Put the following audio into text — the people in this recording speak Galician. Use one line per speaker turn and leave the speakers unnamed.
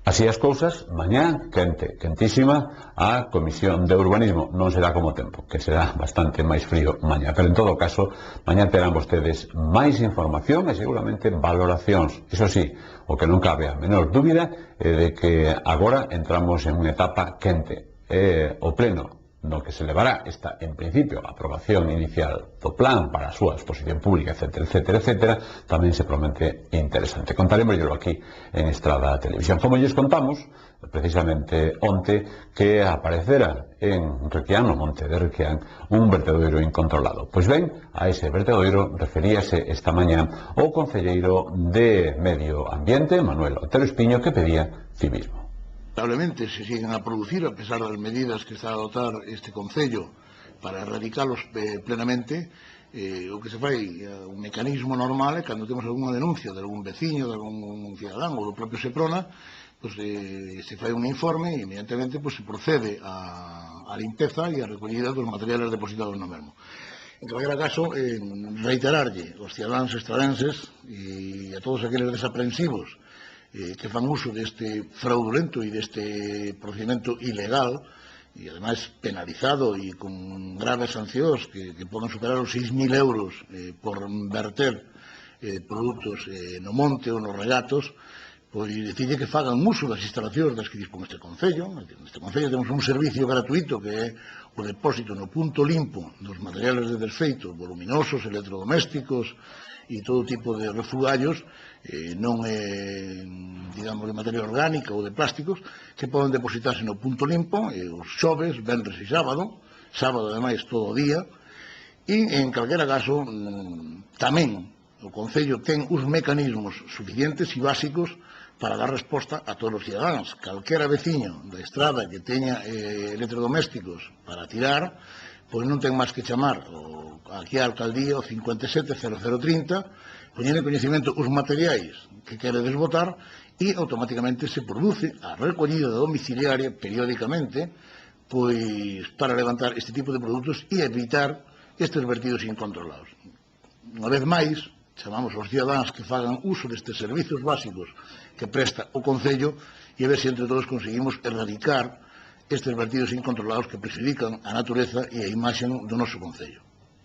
Así as cousas, mañá, quentísima, a Comisión de Urbanismo. Non será como o tempo, que será bastante máis frío mañá. Pero en todo caso, mañá terán vostedes máis información e seguramente valoracións. Iso sí, o que non cabe a menor dúbida é de que agora entramos en unha etapa quente. O pleno no que se levará esta, en principio, aprobación inicial do plan para a súa exposición pública, etcétera, etcétera, etcétera, tamén se promete interesante. Contarémoslo aquí en Estrada Televisión. Como lles contamos, precisamente onte, que aparecera en Requián, no monte de Requián, un vertedoiro incontrolado. Pois ben, a ese vertedoiro referíase esta mañá o concelleiro de Medio Ambiente, Manuel Otero Espiño, que pedía civismo.
Lamentablemente se siguen a producir, a pesar das medidas que está a adoptar este Concello para erradicalos plenamente. O que se fai, un mecanismo normal é cando temos algunha denuncia de algún veciño, de algún cidadán ou do propio Seprona, pues, se fai un informe e inmediatamente pues, se procede a limpeza e a recollida dos materiales depositados no mesmo. En calquera caso, reiterarlle aos cidadáns estradenses e a todos aqueles desaprensivos que fan uso deste fraudulento e deste procedimento ilegal e, ademais, penalizado e con graves sancións que poden superar os 6.000 euros por verter produtos no monte ou nos regatos, pois dicirlle que fagan uso das instalacións das que dispón este Concello. Neste Concello temos un servicio gratuito que é o depósito no punto limpo dos materiales de desfeito, voluminosos, electrodomésticos e todo tipo de refugallos, non digamos, de materia orgánica ou de plásticos, que poden depositarse no punto limpo os xoves, venres e sábado ademais todo o día, e en calquera caso tamén o Concello ten uns mecanismos suficientes e básicos para dar resposta a todos os cidadáns. Calquera veciño da estrada que teña electrodomésticos para tirar, pois non ten máis que chamar aquí á alcaldía o 570030, poñer en coñecemento os materiais que quere desbotar e automáticamente se produce a recollida domiciliaria periódicamente pois para levantar este tipo de produtos e evitar estes vertidos incontrolados. Unha vez máis, chamamos aos cidadáns que fagan uso destes servizos básicos que presta o Concello e a ver se entre todos conseguimos erradicar estes vertidos incontrolados que prexudican a natureza e a imaxe do noso Concello.